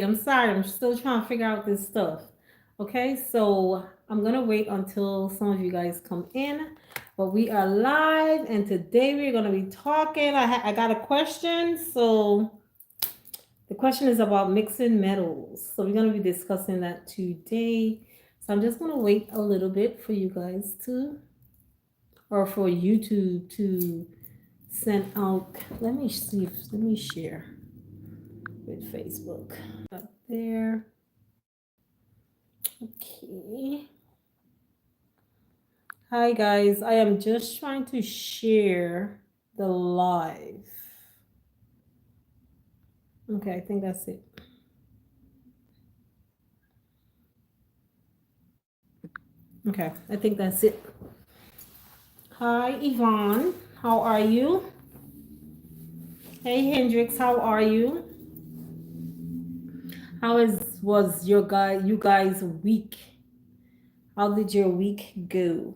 I'm sorry, I'm still trying to figure out this stuff. Okay, so I'm gonna wait until some of you guys come in, but we are live, and today we're gonna be talking. I got a question. So the question is about mixing metals. So we're gonna be discussing that today. So I'm just gonna wait a little bit for you guys to, or for YouTube to send out. Let me see. Let me share with Facebook. Up there. Okay. Hi guys, I am just trying to share the live. Okay, I think that's it. Okay, I think that's it. Hi Yvonne, how are you? Hey Hendrix, how are you? Was you guys week? How did your week go?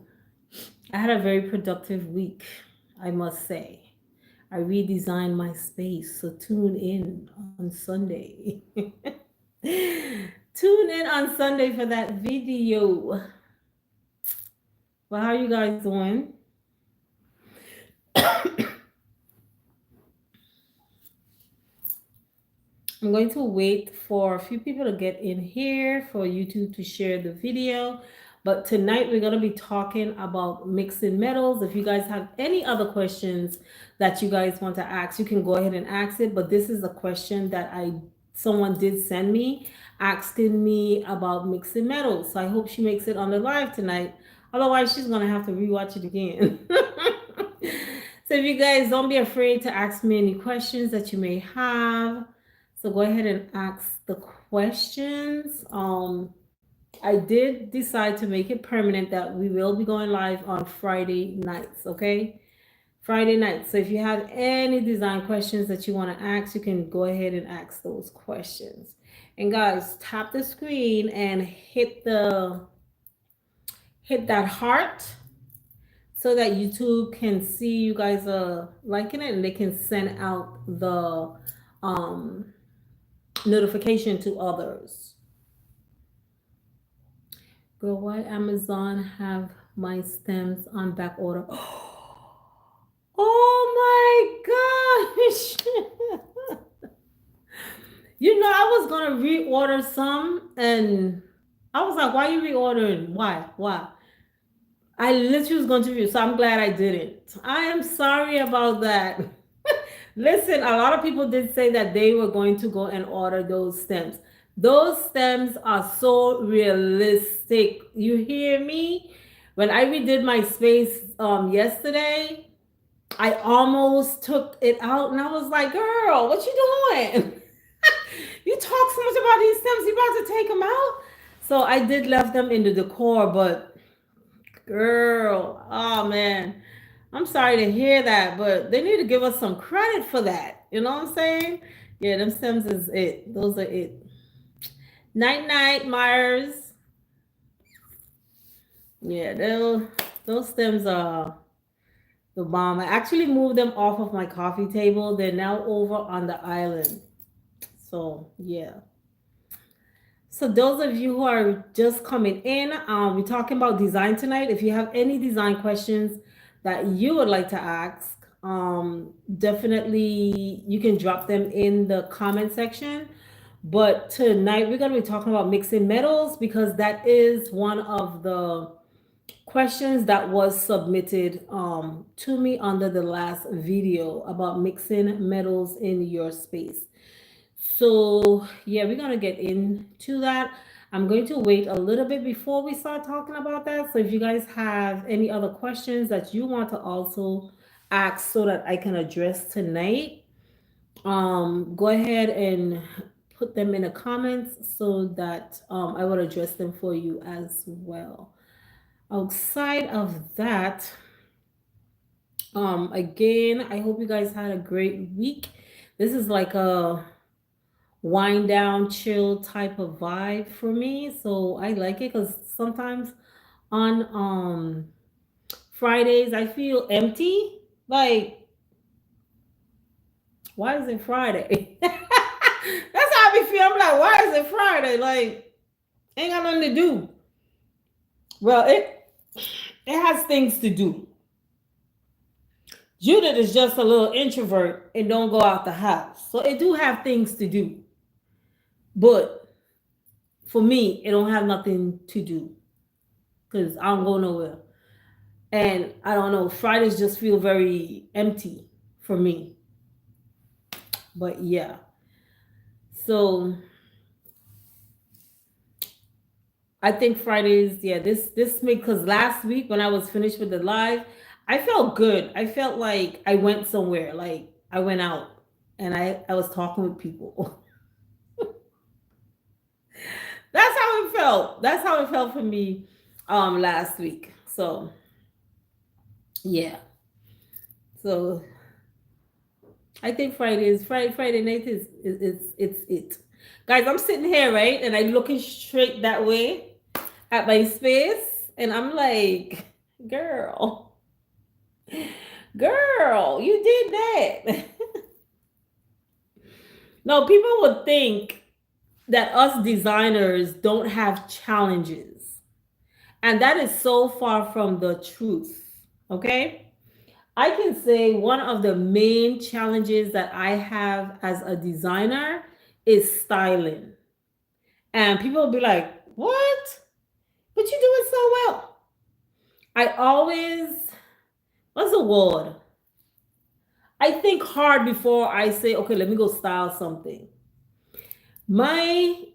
I had a very productive week, I must say. I redesigned my space, so tune in on Sunday. Tune in on Sunday for that video. Well, how are you guys doing? I'm going to wait for a few people to get in here for YouTube to share the video. But tonight we're going to be talking about mixing metals. If you guys have any other questions that you guys want to ask, you can go ahead and ask it. But this is a question that someone did send me asking me about mixing metals. So I hope she makes it on the live tonight. Otherwise, she's going to have to rewatch it again. So if you guys don't be afraid to ask me any questions that you may have. So go ahead and ask the questions. I did decide to make it permanent that we will be going live on Friday nights, okay? Friday nights. So if you have any design questions that you want to ask, you can go ahead and ask those questions. And guys, tap the screen and hit that heart so that YouTube can see you guys are liking it and they can send out the notification to others. Girl, why Amazon have my stems on back order? Oh my gosh! I was gonna reorder some, and I was like, "Why are you reordering? Why? Why?" I literally was going to review, so I'm glad I didn't. I am sorry about that. Listen, a lot of people did say that they were going to go and order those stems. Those stems are so realistic. You hear me? When I redid my space yesterday, I almost took it out and I was like, girl, what you doing? You talk so much about these stems, you about to take them out? So I did left them in the decor, but girl, oh man. I'm sorry to hear that, but they need to give us some credit for that. You know what I'm saying? Yeah, them stems is it. Those are it. Night night, Myers. Yeah, those stems are the bomb. I actually moved them off of my coffee table. They're now over on the island. So yeah. So those of you who are just coming in, we're talking about design tonight. If you have any design questions that you would like to ask, definitely you can drop them in the comment section. But tonight we're going to be talking about mixing metals because that is one of the questions that was submitted to me under the last video about mixing metals in your space. So yeah, we're gonna get into that. I'm going to wait a little bit before we start talking about that. So if you guys have any other questions that you want to also ask so that I can address tonight, go ahead and put them in the comments so that I will address them for you as well. Outside of that, again, I hope you guys had a great week. This is like a wind down, chill type of vibe for me. So I like it because sometimes on Fridays I feel empty. Like, why is it Friday? That's how I be feeling, I'm like, why is it Friday? Like, ain't got nothing to do. Well, it has things to do. Judith is just a little introvert and don't go out the house. So it do have things to do. But for me, it don't have nothing to do. Because I don't go nowhere. And I don't know, Fridays just feel very empty for me. But yeah. So I think Fridays, yeah, this make, because last week when I was finished with the live, I felt good. I felt like I went somewhere, like I went out and I was talking with people. That's how it felt. That's how it felt for me last week. So yeah. So I think Friday night is it's it. Guys, I'm sitting here, right? And I'm looking straight that way at my space. And I'm like, girl, you did that. No, people would think that us designers don't have challenges. And that is so far from the truth. Okay? I can say one of the main challenges that I have as a designer is styling. And people will be like, what? But you do it so well. I always, what's the word? I think hard before I say, okay, let me go style something. My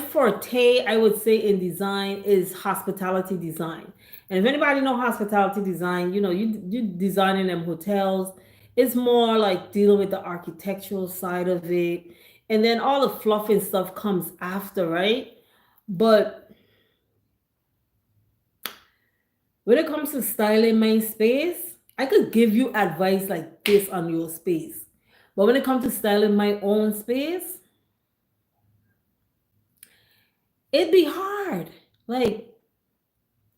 forte, I would say, in design is hospitality design. And if anybody know hospitality design, you know, you designing them hotels. It's more like dealing with the architectural side of it. And then all the fluff and stuff comes after, right? But when it comes to styling my space, I could give you advice like this on your space. But when it comes to styling my own space, it'd be hard. Like,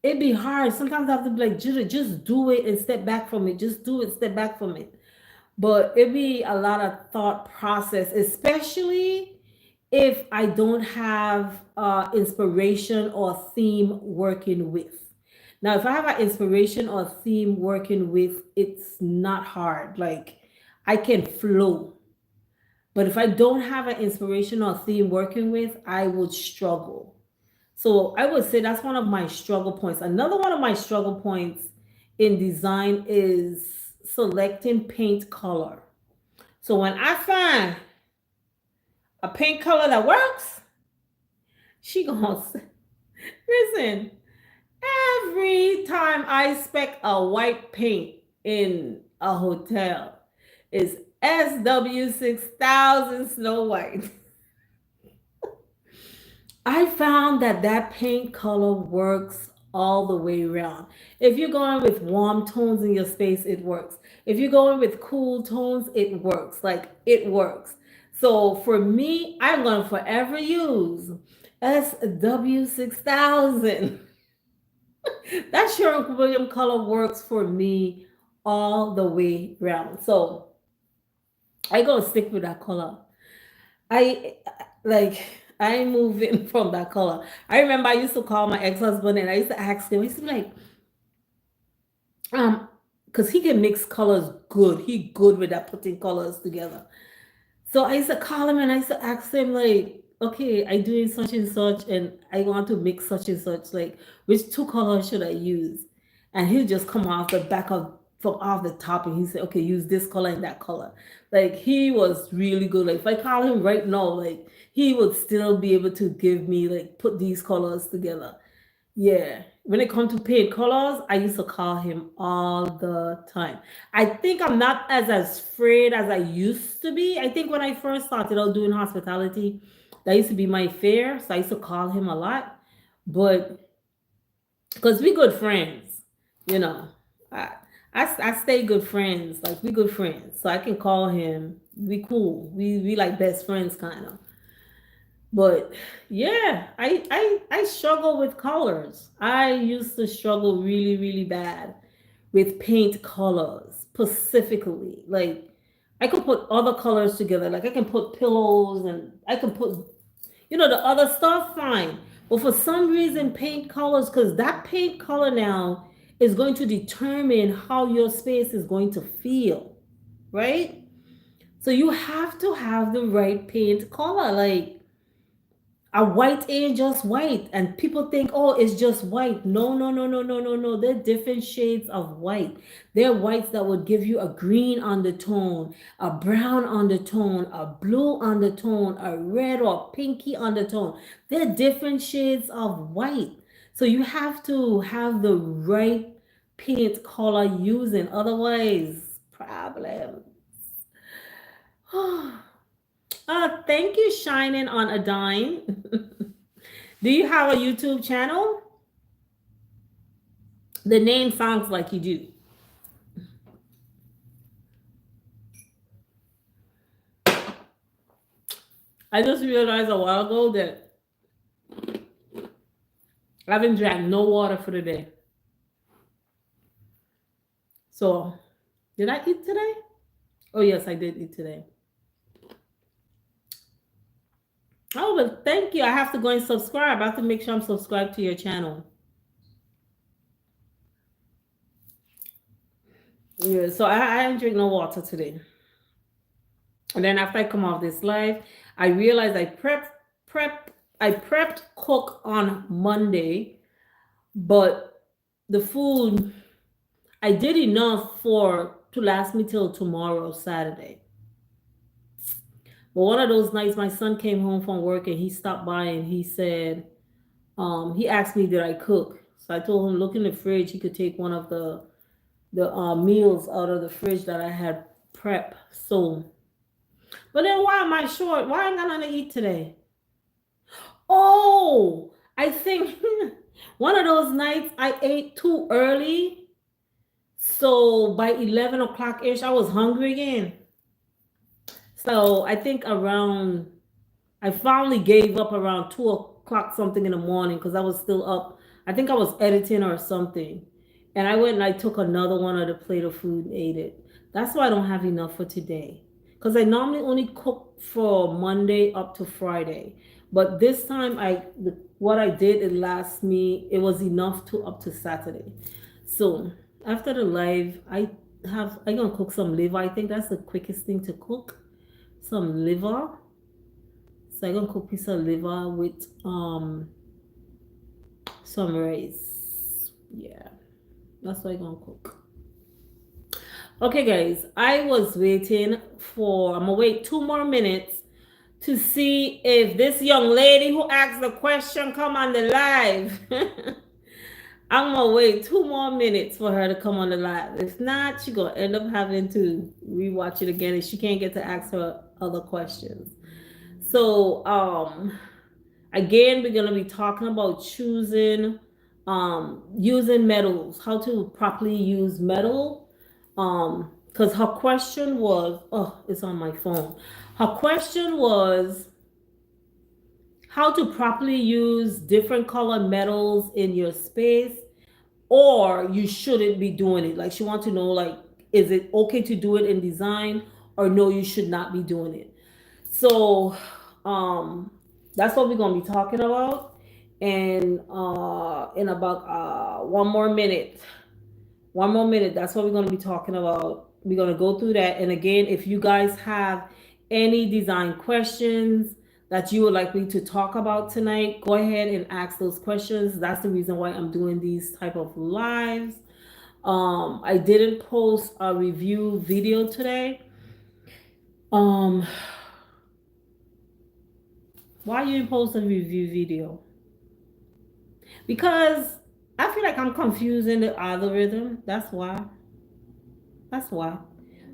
it'd be hard. Sometimes I have to be like, just do it and step back from it. Just do it, step back from it. But it'd be a lot of thought process, especially if I don't have inspiration or theme working with. Now, if I have an inspiration or theme working with, it's not hard. Like, I can flow. But if I don't have an inspiration or theme working with, I would struggle. So I would say that's one of my struggle points. Another one of my struggle points in design is selecting paint color. So when I find a paint color that works, she goes, listen, every time I spec a white paint in a hotel, it's SW6000 Snow White. I found that paint color works all the way around. If you're going with warm tones in your space, it works. If you're going with cool tones, it works. Like, it works. So for me, I'm going to forever use SW6000. That Sherwin-Williams color works for me all the way around. So I go stick with that color. I ain't moving from that color. I remember I used to call my ex-husband and I used to ask him, I used to be like, because he can mix colors good. He good with that, putting colors together. So I used to call him and I used to ask him, like, okay, I doing such and such and I want to mix such and such, like, which two colors should I use? And he'll just come off the back of from off the top and he said, okay, use this color and that color. Like, he was really good. Like, if I call him right now, like, he would still be able to give me, like, put these colors together. Yeah. When it comes to paint colors, I used to call him all the time. I think I'm not as afraid as I used to be. I think when I first started out doing hospitality, that used to be my fear. So I used to call him a lot. But because we good friends, you know. I stay good friends. Like, we good friends. So I can call him. We cool. We like best friends kind of. But yeah, I struggle with colors. I used to struggle really, really bad with paint colors specifically. Like, I could put other colors together. Like, I can put pillows and I can put You know, the other stuff, fine. But for some reason, paint colors, because that paint color now is going to determine how your space is going to feel, right? So you have to have the right paint color. Like, a white ain't just white, and people think, oh, it's just white. No, no, no, no, no, no, no. There are different shades of white. There are whites that would give you a green undertone, a brown undertone, a blue undertone, a red or pinky undertone. There are different shades of white. So you have to have the right paint color using, otherwise problem. Thank you, Shining on a Dime. Do you have a YouTube channel? The name sounds like you do. I just realized a while ago that I haven't drank no water for the day. So, did I eat today? Oh, yes, I did eat today. Oh, but thank you. I have to go and subscribe. I have to make sure I'm subscribed to your channel. Yeah, so I didn't drink no water today. And then after I come off this live, I realized I prepped cook on Monday, but the food, I did enough to last me till tomorrow, Saturday. But one of those nights, my son came home from work and he stopped by and he said, he asked me, did I cook? So I told him, look in the fridge. He could take one of the meals out of the fridge that I had prepped. So, but then why am I short? Why ain't I gonna eat today? Oh, I think one of those nights I ate too early. So by 11 o'clock ish, I was hungry again. So I think I finally gave up around 2 o'clock something in the morning because I was still up. I think I was editing or something. And I went and I took another one of the plate of food and ate it. That's why I don't have enough for today. Because I normally only cook for Monday up to Friday. But this time what I did, it was enough to up to Saturday. So after the live, I'm gonna cook some liver. I think that's the quickest thing to cook. Some liver. So I'm gonna cook a piece of liver with some rice. Yeah, that's what I'm gonna cook. Okay, guys, I'm gonna wait 2 more minutes to see if this young lady who asked the question come on the live. I'm gonna wait 2 more minutes for her to come on the live. If not, she's gonna end up having to rewatch it again and she can't get to ask her other questions. So again, we're gonna be talking about choosing using metals, how to properly use metal. Because her question was, it's on my phone. Her question was how to properly use different color metals in your space, or you shouldn't be doing it. Like, she wants to know, like, is it okay to do it in design, or no, you should not be doing it. So that's what we're gonna be talking about. And in about 1 more minute, that's what we're going to be talking about. We're going to go through that. And again, if you guys have any design questions that you would like me to talk about tonight, go ahead and ask those questions. That's the reason why I'm doing these type of lives. I didn't post a review video today. Why you didn't post a review video? Because I feel like I'm confusing the algorithm. That's why.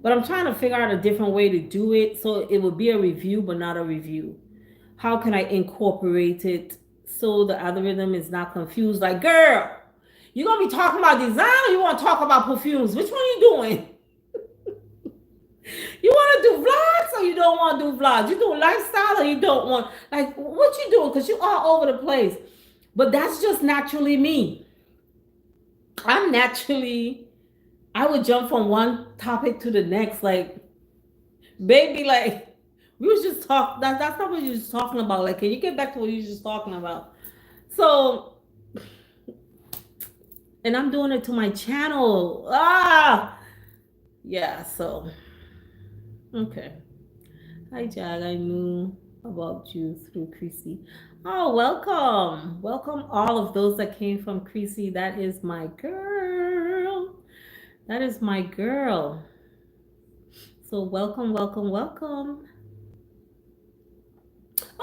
But I'm trying to figure out a different way to do it so it would be a review but not a review. How can I incorporate it so the algorithm is not confused? Like, girl, you gonna be talking about design or you want to talk about perfumes? Which one you doing? You want to do vlogs or you don't want to do vlogs? You do lifestyle or you don't want? Like, what you doing? Because you are all over the place. But that's just naturally me. I would jump from one topic to the next. Like, baby, like, We was just that's not what you were just talking about. Like, can you get back to what you were just talking about? So, and I'm doing it to my channel. Yeah, so okay. Hi Jag, I knew about you through Creasy. Oh, welcome. Welcome all of those that came from Creasy. That is my girl. That is my girl. So welcome, welcome, welcome.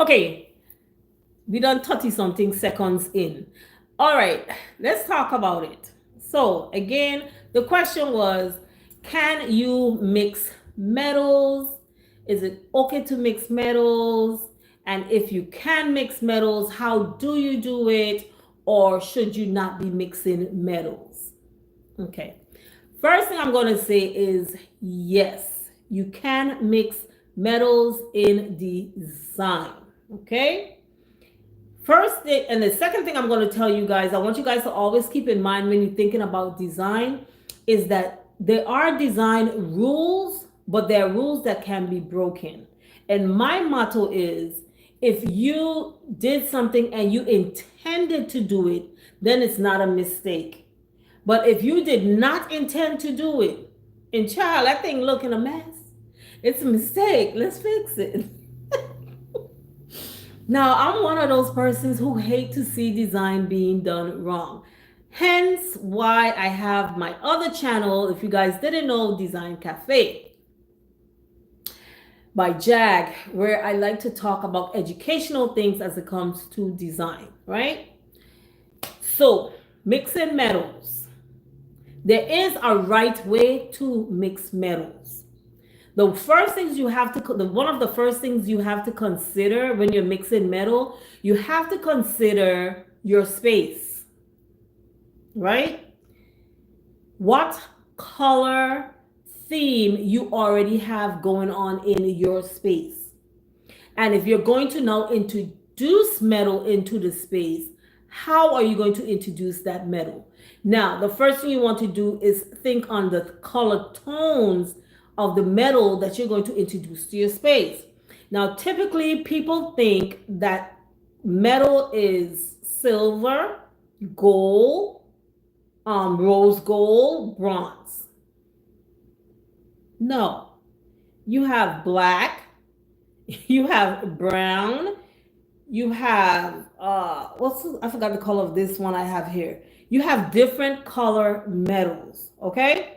Okay, we done 30 something seconds in. All right, let's talk about it. So again, the question was, can you mix metals? Is it okay to mix metals? And if you can mix metals, how do you do it? Or should you not be mixing metals? Okay. First thing I'm going to say is yes, you can mix metals in design. Okay. First thing, and the second thing I'm going to tell you guys, I want you guys to always keep in mind when you're thinking about design, is that there are design rules, but there are rules that can be broken. And my motto is, if you did something and you intended to do it, then it's not a mistake. But if you did not intend to do it, and child, that thing looking a mess, it's a mistake. Let's fix it. Now, I'm one of those persons who hate to see design being done wrong. Hence why I have my other channel, if you guys didn't know, Design Cafe by JAG, where I like to talk about educational things as it comes to design, right? So, mixing metals. There is a right way to mix metals. The first things you have to, one of the first things you have to consider when you're mixing metal, you have to consider your space, right? What color theme you already have going on in your space. And if you're going to now introduce metal into the space, how are you going to introduce that metal? Now, the first thing you want to do is think on the color tones of the metal that you're going to introduce to your space. Now, typically people think that metal is silver, gold, rose gold, bronze. No, you have black, you have brown, you have I forgot the color of this one I have here. You have different color metals, okay?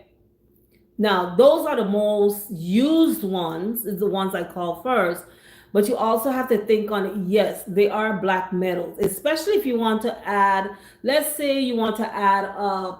Now, those are the most used ones, is the ones I call first. But you also have to think on, yes, they are black metals, especially if you want to add, let's say you want to add a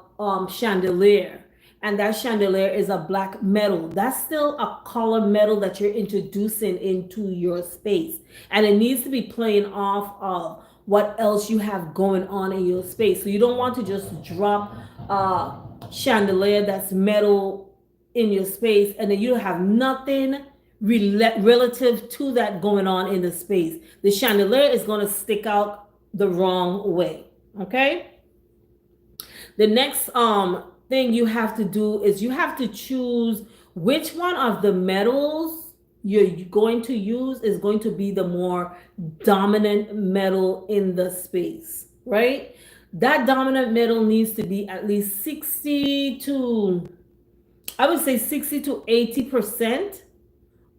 chandelier, and that chandelier is a black metal. That's still a color metal that you're introducing into your space. And it needs to be playing off of what else you have going on in your space. So you don't want to just drop a chandelier that's metal in your space and then you have nothing relative to that going on in the space. The chandelier is going to stick out the wrong way. Okay. The next thing you have to do is you have to choose which one of the metals you're going to use is going to be the more dominant metal in the space, right? That dominant metal needs to be at least 60 to 80%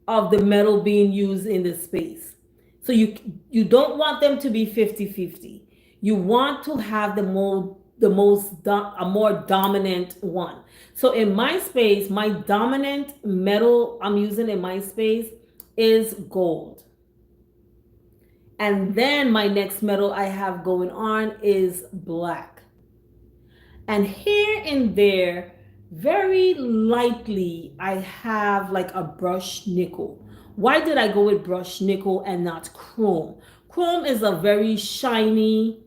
of the metal being used in the space. So you don't want them to be 50-50. You want to have a more dominant one. So in my space, my dominant metal I'm using in my space is gold. And then my next metal I have going on is black. And here and there, very lightly, I have like a brushed nickel. Why did I go with brushed nickel and not chrome? Chrome is a very shiny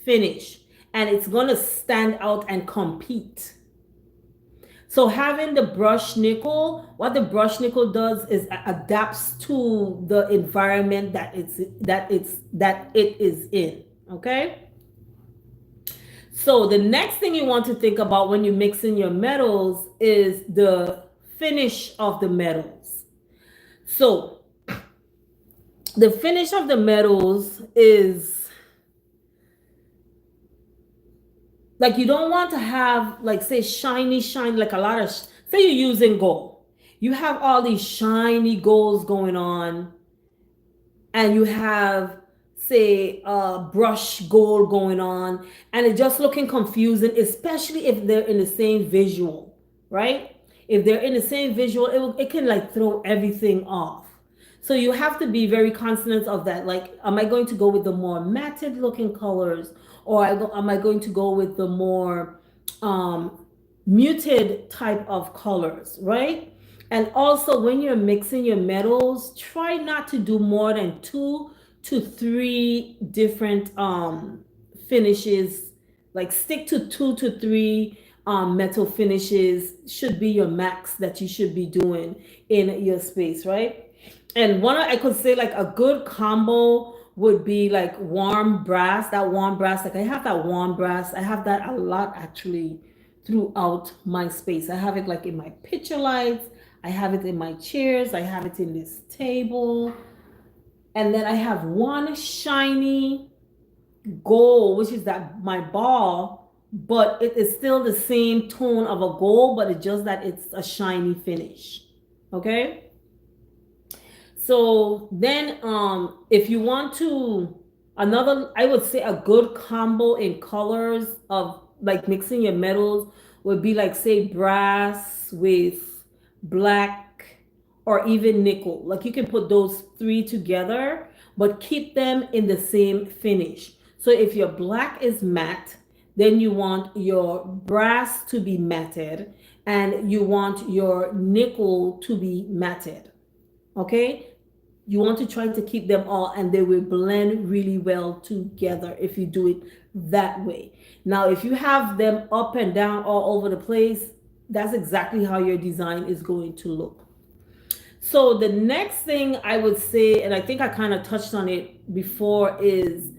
finish and it's going to stand out and compete. So having the brushed nickel, what the brushed nickel does is adapts to the environment that it is in. Okay. So the next thing you want to think about when you're mixing your metals is the finish of the metals. So the finish of the metals is like, you don't want to have like, say, shiny, like a lot of, say you're using gold. You have all these shiny golds going on, and you have, say, brush gold going on, and it's just looking confusing, especially if they're in the same visual, right? If they're in the same visual, it can like throw everything off. So you have to be very conscious of that. Like, am I going to go with the more matted looking colors, or am I going to go with the more muted type of colors, right? And also, when you're mixing your metals, try not to do more than 2 to 3 different finishes. Like, stick to 2 to 3 metal finishes should be your max that you should be doing in your space, right? And one, I could say like a good combo would be like warm brass. That warm brass, like I have that warm brass. I have that a lot actually throughout my space. I have it like in my picture lights. I have it in my chairs. I have it in this table. And then I have one shiny gold, which is that my ball, but it is still the same tone of a gold, but it's just that it's a shiny finish. Okay. So then if you want to, another, I would say a good combo in colors of like mixing your metals would be like, say, brass with black or even nickel. Like, you can put those 3 together, but keep them in the same finish. So if your black is matte, then you want your brass to be matted, and you want your nickel to be matted. Okay, you want to try to keep them all, and they will blend really well together if you do it that way. Now, if you have them up and down all over the place, that's exactly how your design is going to look. So the next thing I would say, and I think I kind of touched on it before, is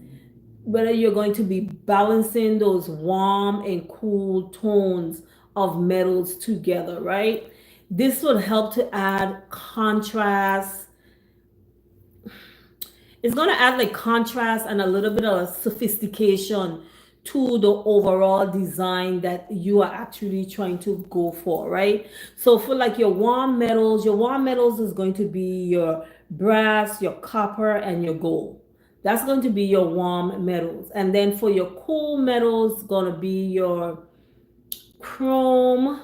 whether you're going to be balancing those warm and cool tones of metals together, right? This would help to add contrast. It's going to add like contrast and a little bit of sophistication to the overall design that you are actually trying to go for, right? So for like your warm metals is going to be your brass, your copper, and your gold. That's going to be your warm metals. And then for your cool metals, going to be your chrome,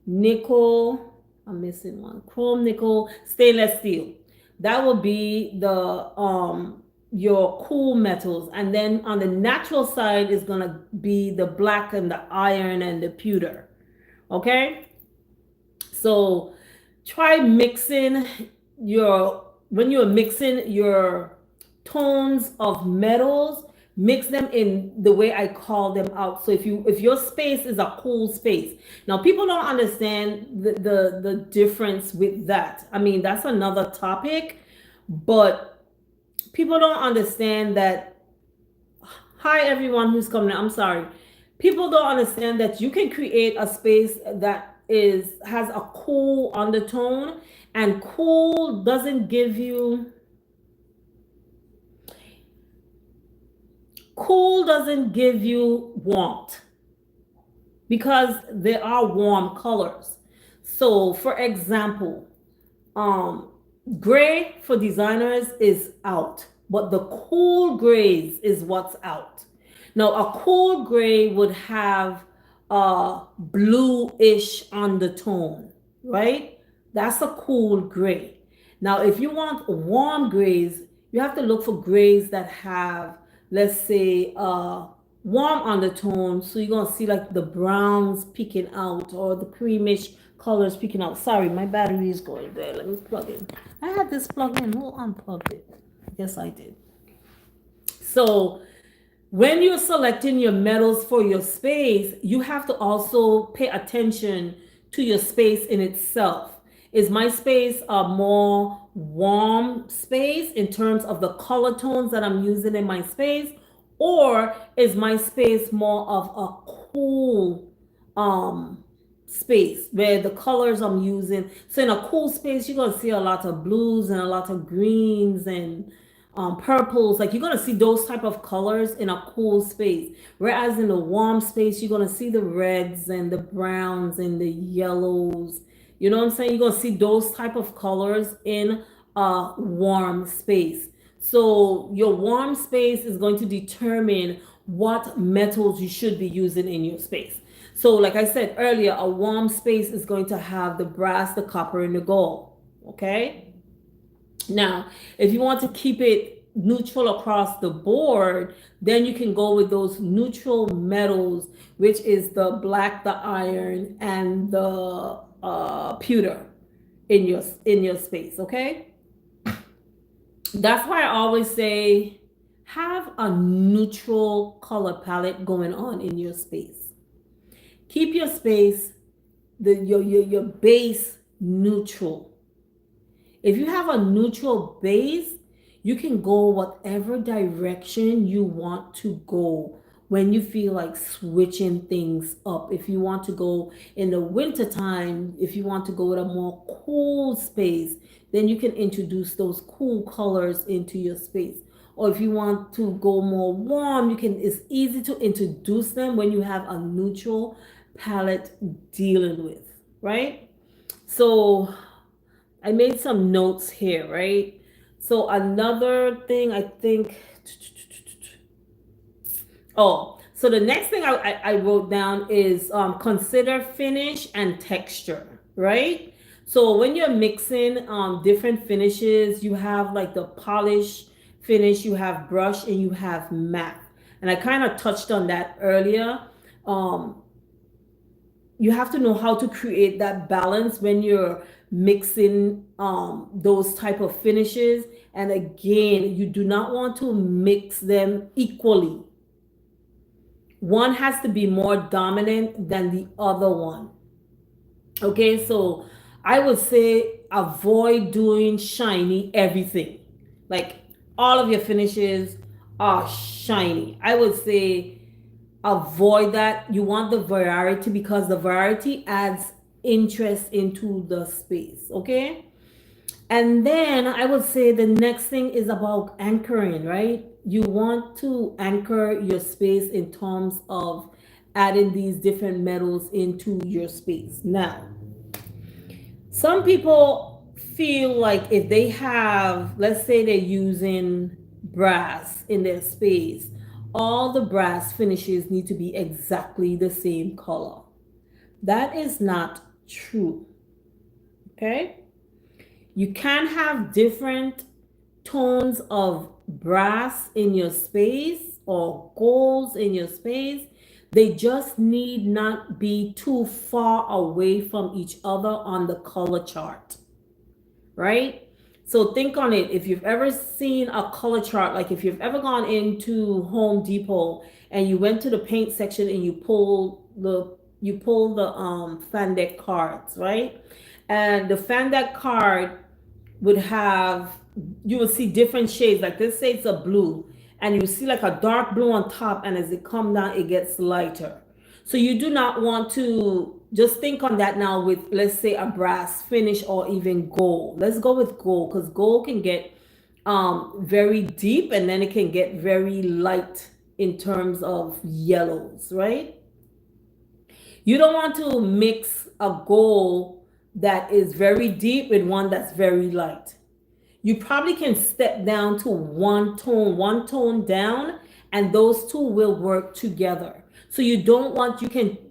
nickel, I'm missing one, chrome, nickel, stainless steel. That will be the your cool metals. And then on the natural side is going to be the black and the iron and the pewter. Okay, so try mixing when you're mixing your tones of metals, mix them in the way I call them out. So if your space is a cool space, now people don't understand the difference with that. I mean, that's another topic, but people don't understand that. Hi everyone who's coming in. I'm sorry. People don't understand that you can create a space that has a cool undertone, and cool doesn't give you warmth, because there are warm colors. So for example, gray for designers is out, but the cool grays is what's out. Now a cool gray would have a bluish undertone, right? That's a cool gray. Now if you want warm grays, you have to look for grays that have, let's say, warm undertone. So you're gonna see like the browns peeking out, or the creamish colors peeking out. Sorry, my battery is going there. Let me plug in. I had this plugged in. Who unplugged it? Yes, I did. So when you're selecting your metals for your space, you have to also pay attention to your space in itself. Is my space a more warm space in terms of the color tones that I'm using in my space? Or is my space more of a cool space where the colors I'm using. So in a cool space, you're gonna see a lot of blues and a lot of greens and purples. Like you're gonna see those type of colors in a cool space. Whereas in a warm space, you're gonna see the reds and the browns and the yellows. You know what I'm saying? You're gonna see those type of colors in a warm space. So your warm space is going to determine what metals you should be using in your space. So like I said earlier, a warm space is going to have the brass, the copper, and the gold. Okay? Now, if you want to keep it neutral across the board, then you can go with those neutral metals, which is the black, the iron, and the pewter in your space. Okay? That's why I always say have a neutral color palette going on in your space. Keep your space, your base neutral. If you have a neutral base, you can go whatever direction you want to go when you feel like switching things up. If you want to go in the winter time, if you want to go with a more cool space, then you can introduce those cool colors into your space. Or if you want to go more warm, it's easy to introduce them when you have a neutral palette dealing with, right? So I made some notes here, right? So another thing I think, so the next thing I wrote down is consider finish and texture, right? So when you're mixing different finishes, you have like the polish finish, you have brush, and you have matte. And I kind of touched on that earlier. You have to know how to create that balance when you're mixing those type of finishes. And again, you do not want to mix them equally. One has to be more dominant than the other one. Okay, so I would say avoid doing shiny everything. Like all of your finishes are shiny. I would say avoid that. You want the variety because the variety adds interest into the space. Okay, and then I would say the next thing is about anchoring, right? You want to anchor your space in terms of adding these different metals into your space. Now, some people feel like if they have, let's say they're using brass in their space, all the brass finishes need to be exactly the same color. That is not true. Okay? You can have different tones of brass in your space or golds in your space. They just need not be too far away from each other on the color chart, right? So think on it. If you've ever seen a color chart, like if you've ever gone into Home Depot and you went to the paint section and you pull the fan deck cards, right? And the fan deck card would have, you will see different shades. Like this say it's a blue, and you see like a dark blue on top, and as it comes down, it gets lighter. So you do not want to, just think on that now with, let's say, a brass finish or even gold. Let's go with gold because gold can get very deep and then it can get very light in terms of yellows, right? You don't want to mix a gold that is very deep with one that's very light. You probably can step down to one tone down, and those two will work together. So you don't want,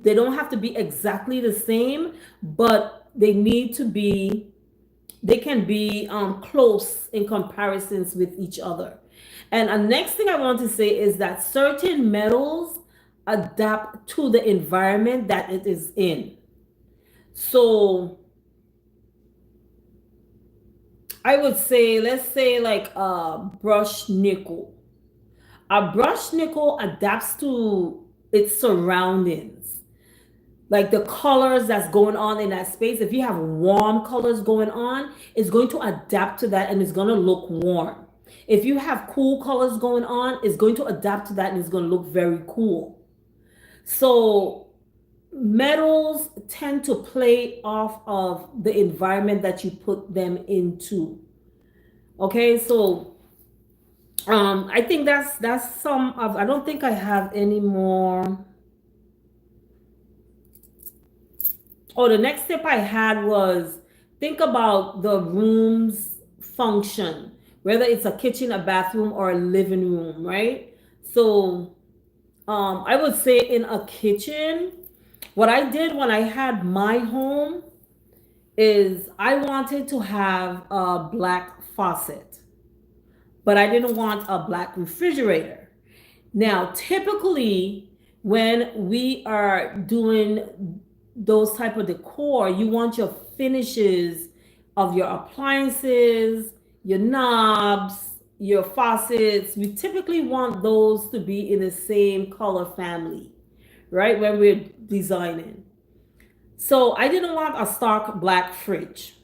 they don't have to be exactly the same, but they can be close in comparisons with each other. And the next thing I want to say is that certain metals adapt to the environment that it is in. So I would say, let's say like a brushed nickel. A brushed nickel adapts to its surroundings. Like the colors that's going on in that space. If you have warm colors going on, it's going to adapt to that and it's going to look warm. If you have cool colors going on, it's going to adapt to that and it's going to look very cool. So metals tend to play off of the environment that you put them into. Okay, so I think that's some of, I don't think I have any more. Oh, the next tip I had was think about the room's function, whether it's a kitchen, a bathroom, or a living room, right? So I would say in a kitchen, what I did when I had my home is I wanted to have a black faucet, but I didn't want a black refrigerator. Now, typically, when we are doing those type of decor, you want your finishes of your appliances, your knobs, your faucets. We typically want those to be in the same color family, right? When we're designing. So I didn't want a stark black fridge.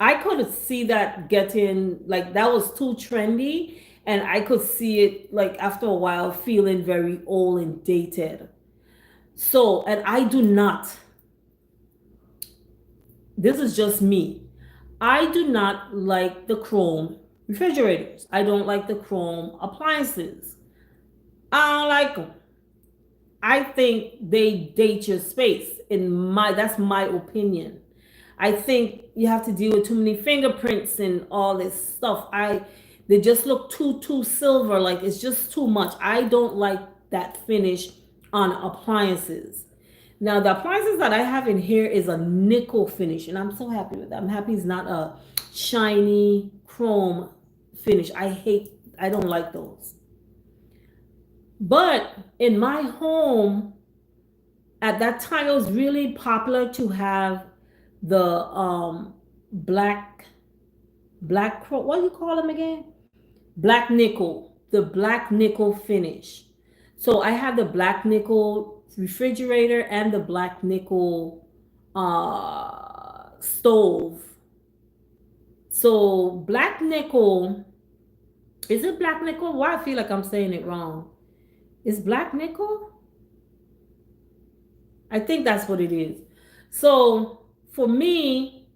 I could see that getting like that was too trendy, and I could see it like after a while feeling very old and dated. So, and I do not, this is just me. I do not like the chrome refrigerators. I don't like the chrome appliances. I don't like them. I think they date your space. That's my opinion. I think you have to deal with too many fingerprints and all this stuff. They just look too silver, like it's just too much. I don't like that finish on appliances. Now the appliances that I have in here is a nickel finish, and I'm so happy with that. I'm happy it's not a shiny chrome finish. I don't like those. But in my home, at that time, it was really popular to have the black what do you call them again? Black nickel, the black nickel finish. So I had the black nickel refrigerator and the black nickel stove. So black nickel, is it black nickel? Why I feel like I'm saying it wrong. Is black nickel? I think that's what it is. So for me,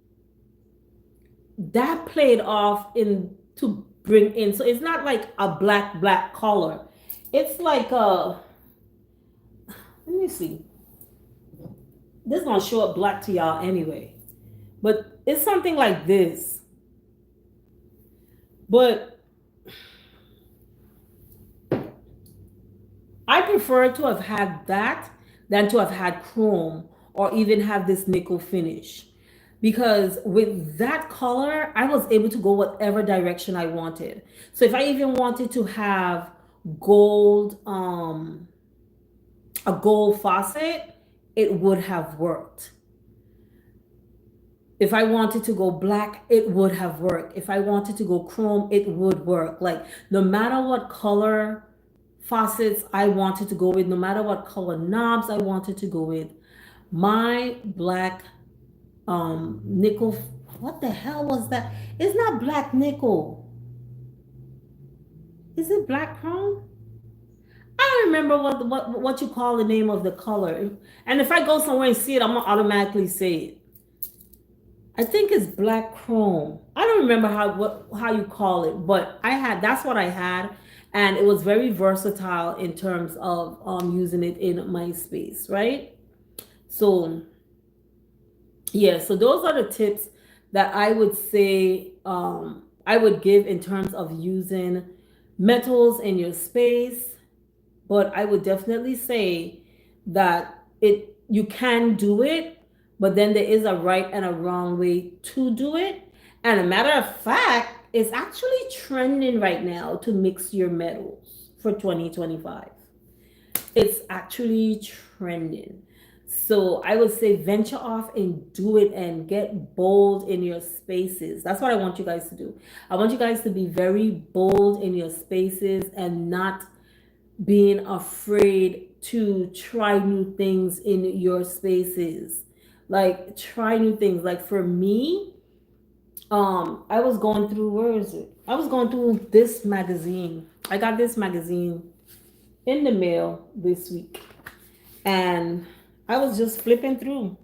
that played off in to bring in. So it's not like a black color. It's like a, let me see. This is gonna show up black to y'all anyway. But it's something like this. But I prefer to have had that than to have had chrome or even have this nickel finish. Because with that color, I was able to go whatever direction I wanted. So if I even wanted to have gold, a gold faucet, it would have worked. If I wanted to go black, it would have worked. If I wanted to go chrome, it would work. Like no matter what color faucets I wanted to go with, no matter what color knobs I wanted to go with, my black nickel, what the hell was that? It's not black nickel. Is it black chrome? I don't remember what you call the name of the color. And if I go somewhere and see it, I'm gonna automatically say it. I think it's black chrome. I don't remember how you call it, but that's what I had, and it was very versatile in terms of using it in my space, right? So yeah, so those are the tips that I would say I would give in terms of using metals in your space. But I would definitely say that you can do it, but then there is a right and a wrong way to do it. And a matter of fact, it's actually trending right now to mix your metals for 2025. It's actually trending. So I would say venture off and do it and get bold in your spaces. That's what I want you guys to do. I want you guys to be very bold in your spaces and not being afraid to try new things in your spaces. Like try new things. Like for me, I was going through, where is it? I was going through this magazine. I got this magazine in the mail this week. And I was just flipping through.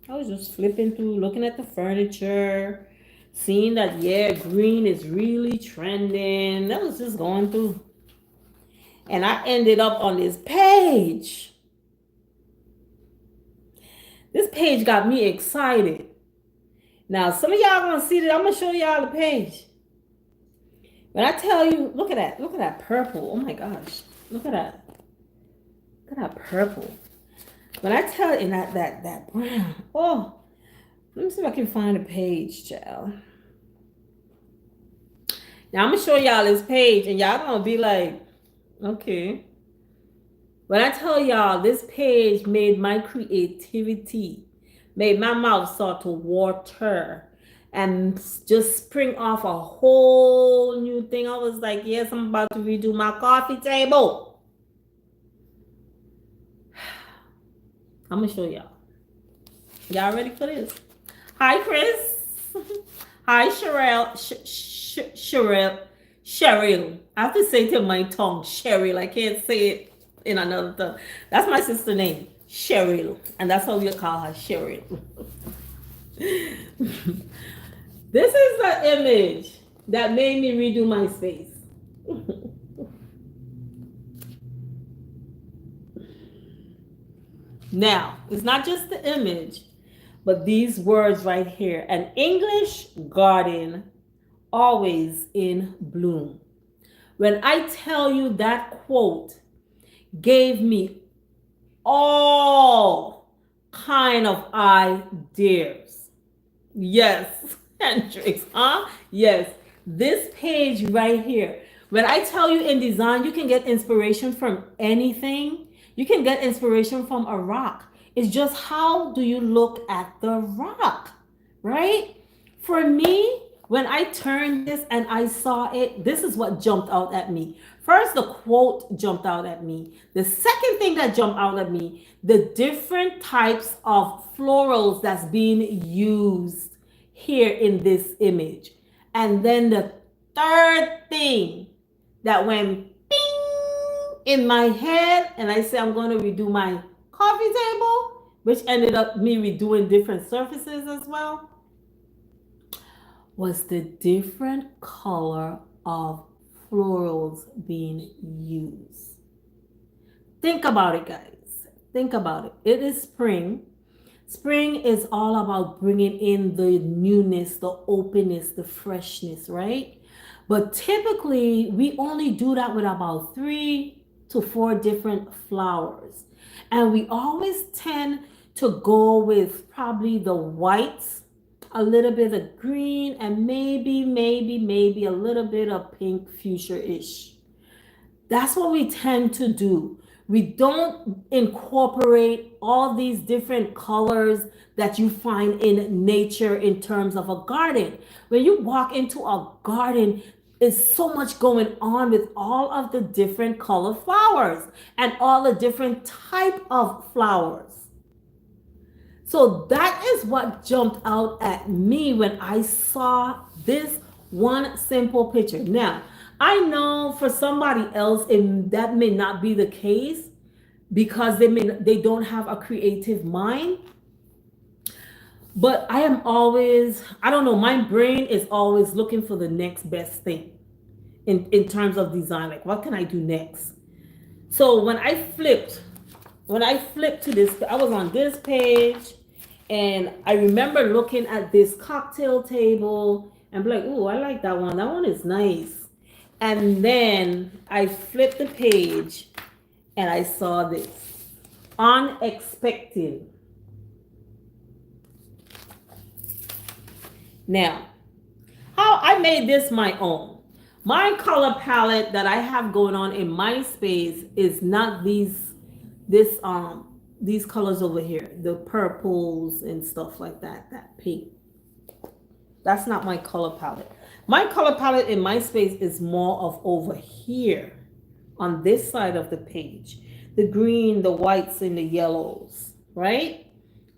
Looking at the furniture, seeing that, yeah, green is really trending. I was just going through. And I ended up on this page. This page got me excited. Now, some of y'all gonna see that. I'm gonna show y'all the page. But I tell you, look at that. Look at that purple. Oh my gosh. Look at that. Look at that purple. When I tell you, and that brown. Oh, let me see if I can find a page, child. Now I'm gonna show y'all this page, and y'all gonna be like, okay. When I tell y'all, this page made my creativity, made my mouth start to water and just spring off a whole new thing. I was like, yes, I'm about to redo my coffee table. I'm gonna show y'all. Y'all ready for this? Hi, Chris. Hi, Cheryl. Cheryl. I have to say it in my tongue, Cheryl. I can't say it in another tongue. That's my sister's name, Cheryl. And that's how we call her, Cheryl. This is the image that made me redo my space. Now, it's not just the image, but these words right here. An English garden always in bloom. When I tell you that quote gave me all kind of ideas. Yes, Hendrix, huh? Yes, this page right here. When I tell you in design, you can get inspiration from anything. You can get inspiration from a rock. It's just how do you look at the rock, right? For me, when I turned this and I saw it, this is what jumped out at me. First, the quote jumped out at me. The second thing that jumped out at me, the different types of florals that's being used here in this image. And then the third thing that went bing in my head, and I said, I'm going to redo my coffee table, which ended up me redoing different surfaces as well, was the different color of florals being used. Think about it, guys. Think about it. It is spring. Spring is all about bringing in the newness, the openness, the freshness, right? But typically, we only do that with about 3 to 4 different flowers. And we always tend to go with probably the whites, a little bit of green, and maybe a little bit of pink fuchsia-ish. That's what we tend to do. We don't incorporate all these different colors that you find in nature in terms of a garden. When you walk into a garden, there's so much going on with all of the different color flowers and all the different type of flowers. So that is what jumped out at me when I saw this one simple picture. Now, I know for somebody else, that may not be the case because they don't have a creative mind. But I am always, I don't know, my brain is always looking for the next best thing in terms of design. Like, what can I do next? So when I flipped to this, I was on this page, and I remember looking at this cocktail table and be like, oh, I like that one. That one is nice. And then I flipped the page and I saw this. Unexpected. Now, how I made this my own. My color palette that I have going on in my space is not these colors over here, the purples and stuff like that, that pink. That's not my color palette. My color palette in my space is more of over here on this side of the page. The green, the whites, and the yellows, right?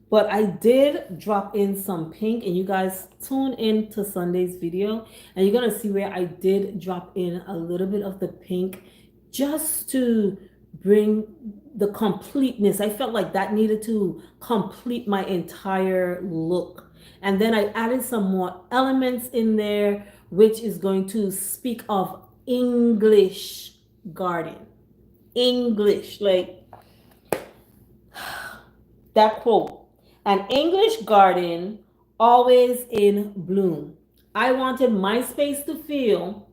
But I did drop in some pink, and you guys tune in to Sunday's video, and you're gonna see where I did drop in a little bit of the pink just to bring the completeness. I felt like that needed to complete my entire look. And then I added some more elements in there, which is going to speak of English garden. English, like that quote. An English garden always in bloom. I wanted my space to feel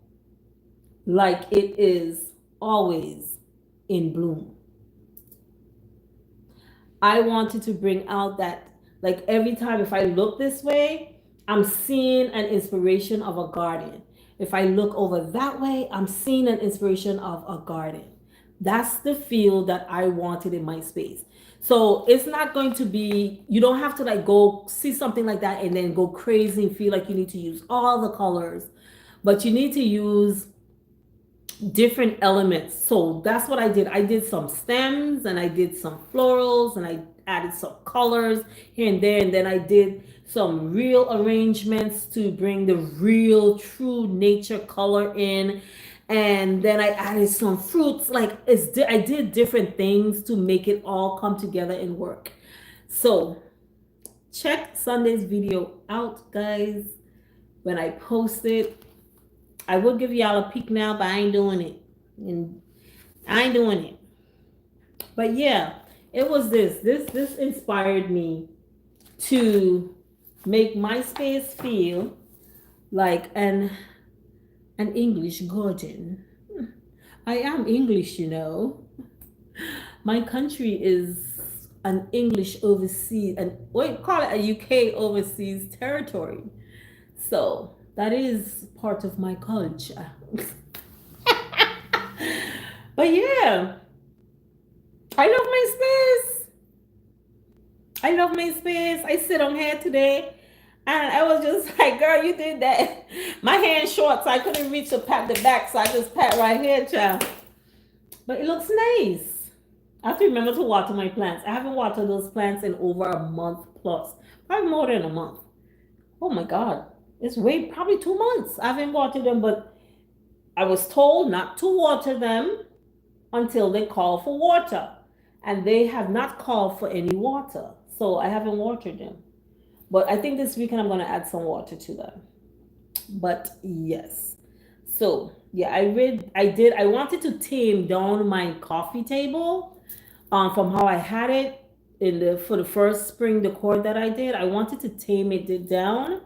like it is always in bloom. I wanted to bring out that, like, every time if I look this way, I'm seeing an inspiration of a garden. If I look over that way, I'm seeing an inspiration of a garden. That's the feel that I wanted in my space. So it's not going to be, you don't have to like go see something like that and then go crazy and feel like you need to use all the colors, but you need to use different elements. So that's what I did. I did some stems and I did some florals and I added some colors here and there. And then I did some real arrangements to bring the real true nature color in. And then I added some fruits. Like I did different things to make it all come together and work. So check Sunday's video out, guys. When I post it, I will give y'all a peek now, but I ain't doing it. And I ain't doing it. But yeah, it was this. This inspired me to make my space feel like an English garden. I am English, you know. My country is an English overseas, and what call it, a UK overseas territory. So that is part of my culture. But yeah, I love my space. I love my space. I sit on here today and I was just like, girl, you did that. My hand's short, so I couldn't reach to pat the back, so I just pat right here, child. But it looks nice. I have to remember to water my plants. I haven't watered those plants in over a month plus. Probably more than a month. Oh my God. It's probably 2 months. I haven't watered them, but I was told not to water them until they call for water. And they have not called for any water. So I haven't watered them. But I think this weekend I'm going to add some water to them. But yes. So yeah, I wanted to tame down my coffee table from how I had it for the first spring decor that I did. I wanted to tame it down.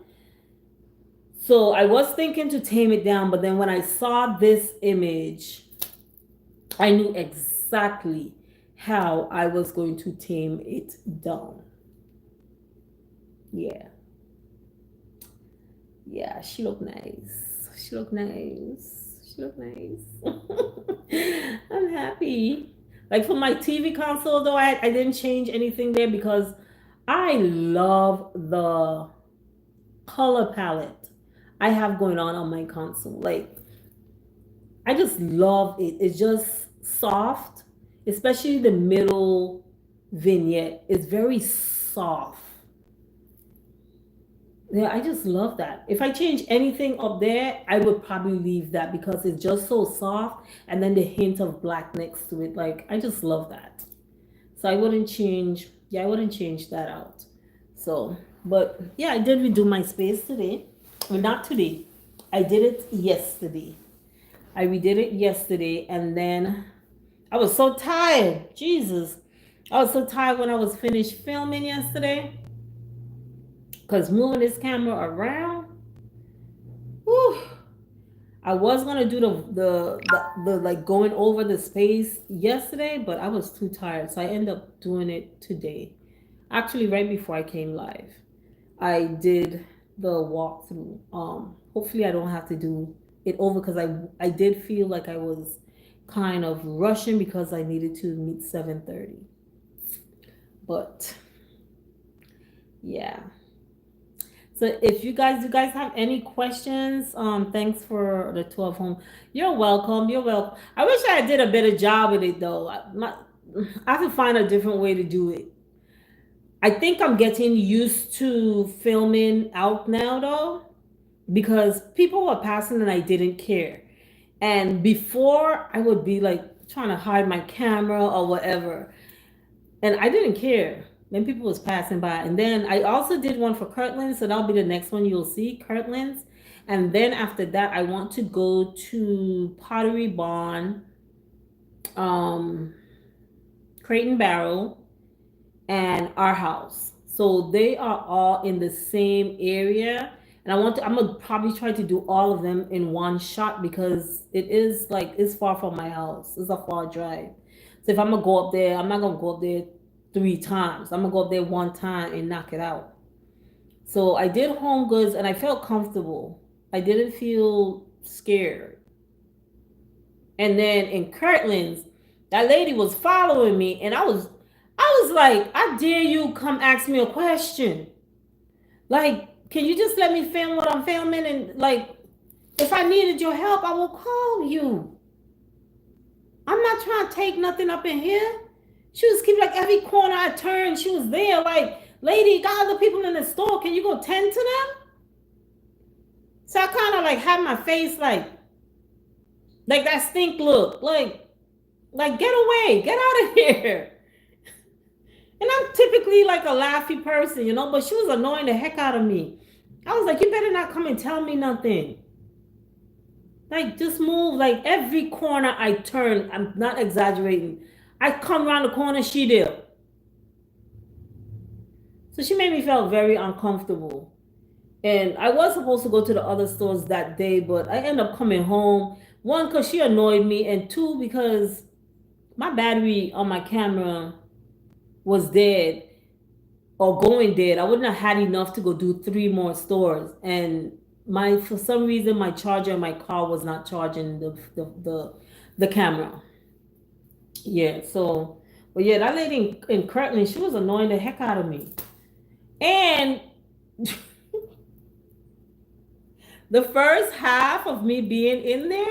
So I was thinking to tame it down, but then when I saw this image, I knew exactly how I was going to tame it down. Yeah. Yeah, she looked nice. She looked nice. She looked nice. I'm happy. Like for my TV console though, I didn't change anything there because I love the color palette I have going on my console. Like I just love it. It's just soft, especially the middle vignette. It's very soft. Yeah, I just love that. If I change anything up there, I would probably leave that because it's just so soft and then the hint of black next to it. Like I just love that. So I wouldn't change, yeah, I wouldn't change that out. So, but yeah, I did redo my space today. Well, not today. I did it yesterday. I redid it yesterday and then I was so tired. Jesus. I was so tired when I was finished filming yesterday. Because moving this camera around, whew, I was gonna do the like going over the space yesterday, but I was too tired, so I ended up doing it today. Actually, right before I came live, I did the walkthrough. Hopefully, I don't have to do it over because I did feel like I was kind of rushing because I needed to meet 7:30. But yeah. So if you guys have any questions, thanks for the 12 home. You're welcome. You're welcome. I wish I did a better job with it though. I have to find a different way to do it. I think I'm getting used to filming out now though, because people were passing and I didn't care. And before I would be like, trying to hide my camera or whatever. And I didn't care. Then people was passing by. And then I also did one for Kirtland, so that'll be the next one you'll see, Kirtland's. And then after that, I want to go to Pottery Barn, um, Crate and Barrel, and Our House. So they are all in the same area. And I'm gonna probably try to do all of them in one shot because it is like it's far from my house. It's a far drive. So if I'm gonna go up there, I'm not gonna go up there 3 times. I'm gonna go up there one time and knock it out. So I did Home Goods and I felt comfortable. I didn't feel scared. And then in Kirtland's, that lady was following me, and I was like, I dare you come ask me a question. Like, can you just let me film what I'm filming? And like, if I needed your help, I will call you. I'm not trying to take nothing up in here. She was keeping like every corner I turned, she was there. Like, lady, got other people in the store. Can you go tend to them? So I kind of like had my face like that stink look. Like get away, get out of here. And I'm typically like a laughy person, you know, but she was annoying the heck out of me. I was like, you better not come and tell me nothing. Like, just move. Like, every corner I turn, I'm not exaggerating. I come around the corner, she did. So she made me feel very uncomfortable. And I was supposed to go to the other stores that day, but I ended up coming home. One, because she annoyed me, and two, because my battery on my camera was dead or going dead. I wouldn't have had enough to go do 3 more stores. And for some reason my charger in my car was not charging the camera. Yeah, so but yeah, that lady in Kirtland, she was annoying the heck out of me. And the first half of me being in there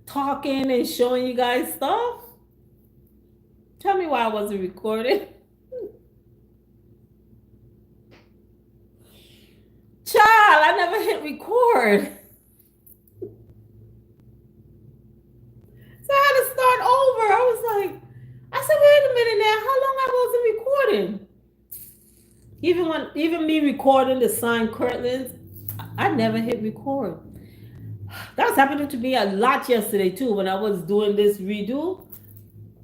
talking and showing you guys stuff, tell me why I wasn't recording. Child, I never hit record. So I had to start over. I was like, I said, wait a minute now, how long I wasn't recording? Even me recording the sign Kirtland's, I never hit record. That was happening to me a lot yesterday too. When I was doing this redo,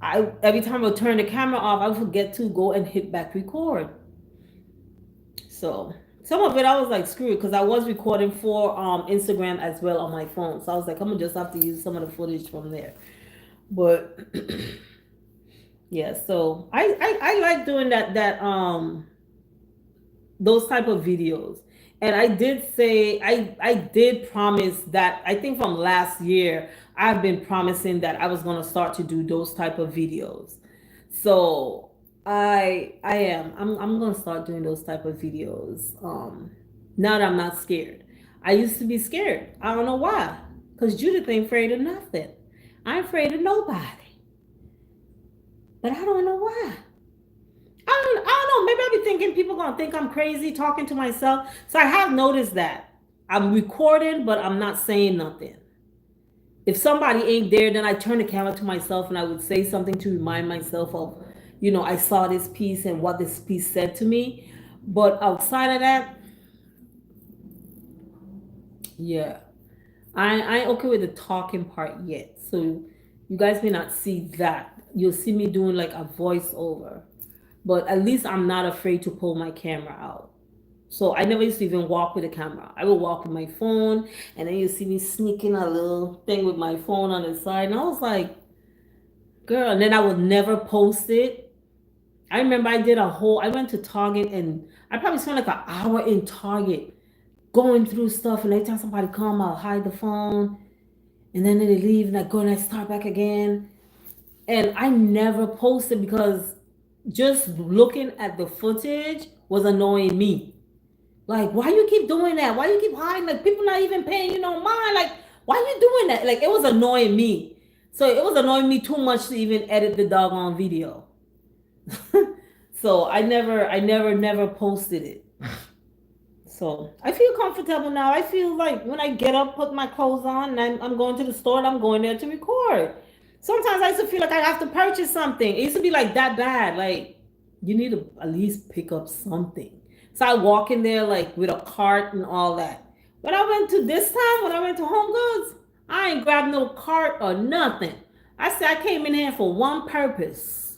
every time I turn the camera off, I would forget to go and hit back record. So some of it I was like, screw it, because I was recording for Instagram as well on my phone. So I was like, I'm gonna just have to use some of the footage from there. But yeah, so I like doing that those type of videos. And I did say I did promise that, I think from last year I've been promising that I was going to start to do those type of videos. So I'm going to start doing those type of videos now that I'm not scared. I used to be scared. I don't know why, because Judith ain't afraid of nothing. I'm afraid of nobody, but I don't know why. I don't know. Maybe I'll be thinking people gonna think I'm crazy talking to myself. So I have noticed that I'm recording, but I'm not saying nothing. If somebody ain't there, then I turn the camera to myself and I would say something to remind myself of, I saw this piece and what this piece said to me. But outside of that, yeah, I ain't okay with the talking part yet. So you guys may not see that. You'll see me doing like a voiceover. But at least I'm not afraid to pull my camera out. So I never used to even walk with a camera. I would walk with my phone, and then you see me sneaking a little thing with my phone on the side. And I was like, girl, and then I would never post it. I remember I went to Target, and I probably spent like an hour in Target going through stuff. And every time somebody come, I'll hide the phone. And then they leave, and I go and I start back again. And I never posted because just looking at the footage was annoying me. Like, why you keep doing that? Why you keep hiding? Like, people not even paying you no mind. Like, why you doing that? Like, it was annoying me. So it was annoying me too much to even edit the doggone video. So I never posted it. So I feel comfortable now. I feel like when I get up, put my clothes on, and I'm going to the store, and I'm going there to record. Sometimes I used to feel like I have to purchase something. It used to be like that bad. Like, you need to at least pick up something. So I walk in there like with a cart and all that. When I went to this time, when I went to Home Goods, I ain't grabbed no cart or nothing. I said I came in here for one purpose.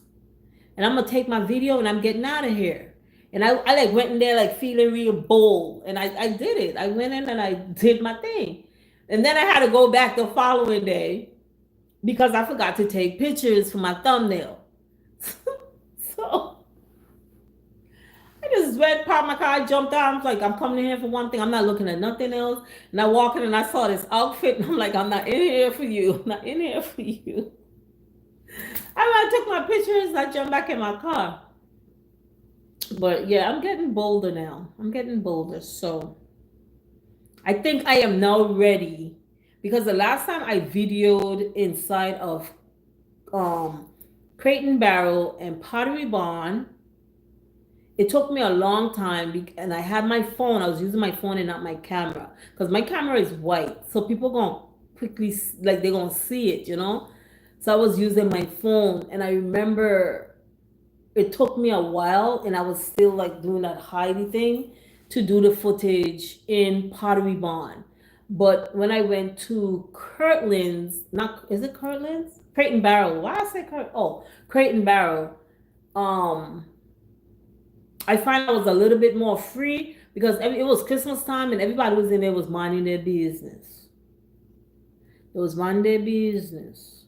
And I'm gonna take my video and I'm getting out of here. And I like went in there like feeling real bold. And I did it. I went in and I did my thing. And then I had to go back the following day because I forgot to take pictures for my thumbnail. So I just went, parked my car, I jumped out. I was like, I'm coming in here for one thing. I'm not looking at nothing else. And I walked in and I saw this outfit and I'm like, I'm not in here for you. I'm not in here for you. I took my pictures. I jumped back in my car. But yeah, I'm getting bolder now. I'm getting bolder. So I think I am now ready because the last time I videoed inside of Crate and Barrel and Pottery Barn, it took me a long time and I had my phone. I was using my phone and not my camera because my camera is white. So people going to quickly, like they're going to see it, you know? So I was using my phone and I remember it took me a while and I was still like doing that hidey thing to do the footage in Pottery Barn. But when I went to Kirtland's, is it Kirtland's? Crate and Barrel. Why I say Crate and Barrel. I find I was a little bit more free because it was Christmas time and everybody was in there was minding their business. It was minding their business.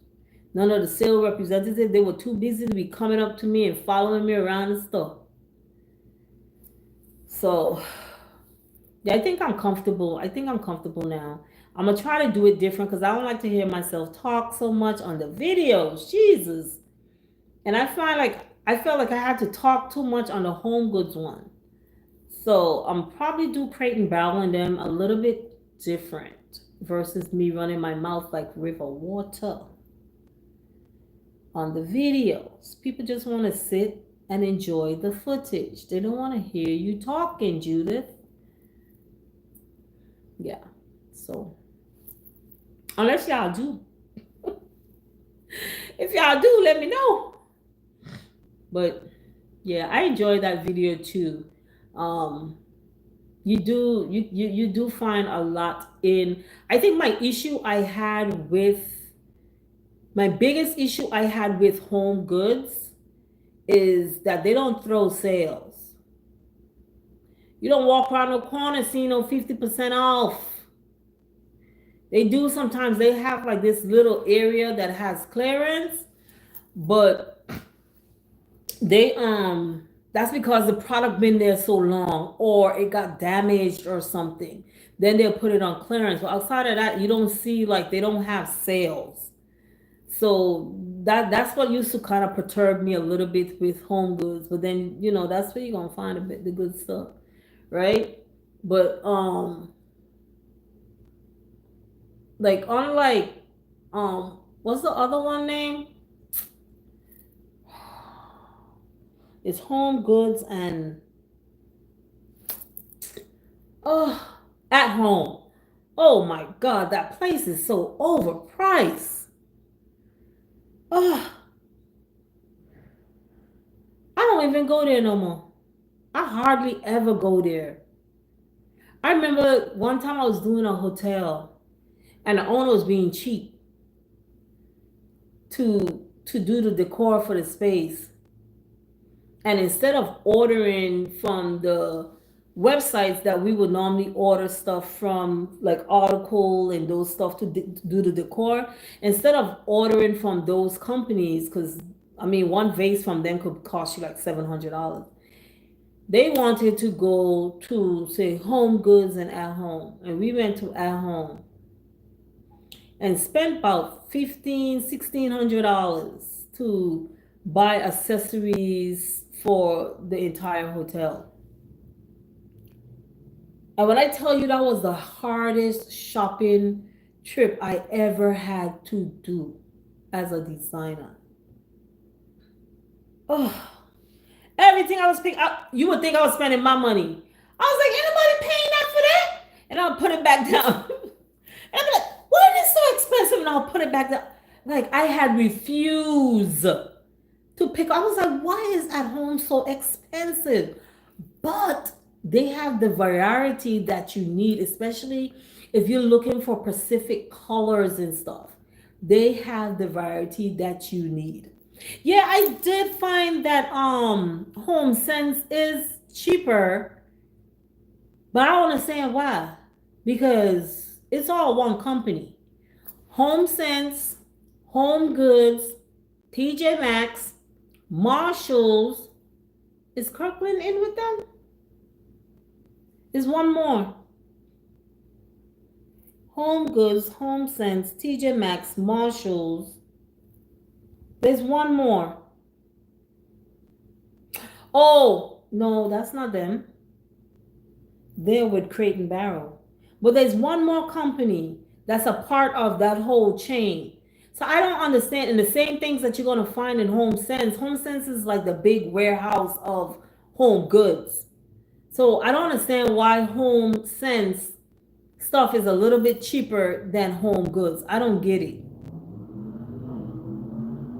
None of the sales representatives, they were too busy to be coming up to me and following me around and stuff. So, yeah, I think I'm comfortable. I think I'm comfortable now. I'm going to try to do it different because I don't like to hear myself talk so much on the videos. Jesus. And I felt like I had to talk too much on the Home Goods one. So I'm probably do Crate and Barrel and them a little bit different versus me running my mouth like river water on the videos. People just want to sit and enjoy the footage. They don't want to hear you talking, Judith. Yeah. So unless y'all do. If y'all do, let me know. But yeah, I enjoyed that video too. You do find a lot in. I think my biggest issue I had with Home Goods is that they don't throw sales. You don't walk around the corner seeing no 50% off. They do sometimes. They have like this little area that has clearance, but that's because the product been there so long or it got damaged or something. Then they'll put it on clearance. But outside of that, you don't see like they don't have sales. So that's what used to kind of perturb me a little bit with Home Goods. But then, you know, that's where you're gonna find the good stuff, right? But like unlike what's the other one name? It's Home Goods and At Home. Oh my God, that place is so overpriced. I don't even go there no more. I hardly ever go there. I remember one time I was doing a hotel and the owner was being cheap to do the decor for the space. And instead of ordering from the websites that we would normally order stuff from, like Article and those stuff to do the decor, instead of ordering from those companies, because I mean, one vase from them could cost you like $700. They wanted to go to, say, Home Goods and At Home. And we went to At Home and spent about $1,600 to buy accessories for the entire hotel. And when I tell you that was the hardest shopping trip I ever had to do as a designer. Oh, everything I was picking up, you would think I was spending my money. I was like, ain't nobody paying that for that? And I'll put it back down. And I'll be like, why is it so expensive? And I'll put it back down. Like I had refused to pick. I was like, why is at home so expensive? But they have the variety that you need, especially if you're looking for specific colors and stuff. They have the variety that you need. Yeah, I did find that Home Sense is cheaper, but I don't understand why. Because it's all one company. Home Sense, Home Goods, TJ Maxx, Marshalls. Is Kirkland in with them? There's one more. Home Goods, Home Sense, TJ Maxx, Marshalls. There's one more. Oh, no, that's not them. They're with Crate and Barrel. But there's one more company that's a part of that whole chain. So I don't understand. And the same things that you're going to find in Home Sense. Home Sense is like the big warehouse of home goods. So I don't understand why Home Sense stuff is a little bit cheaper than Home Goods. I don't get it.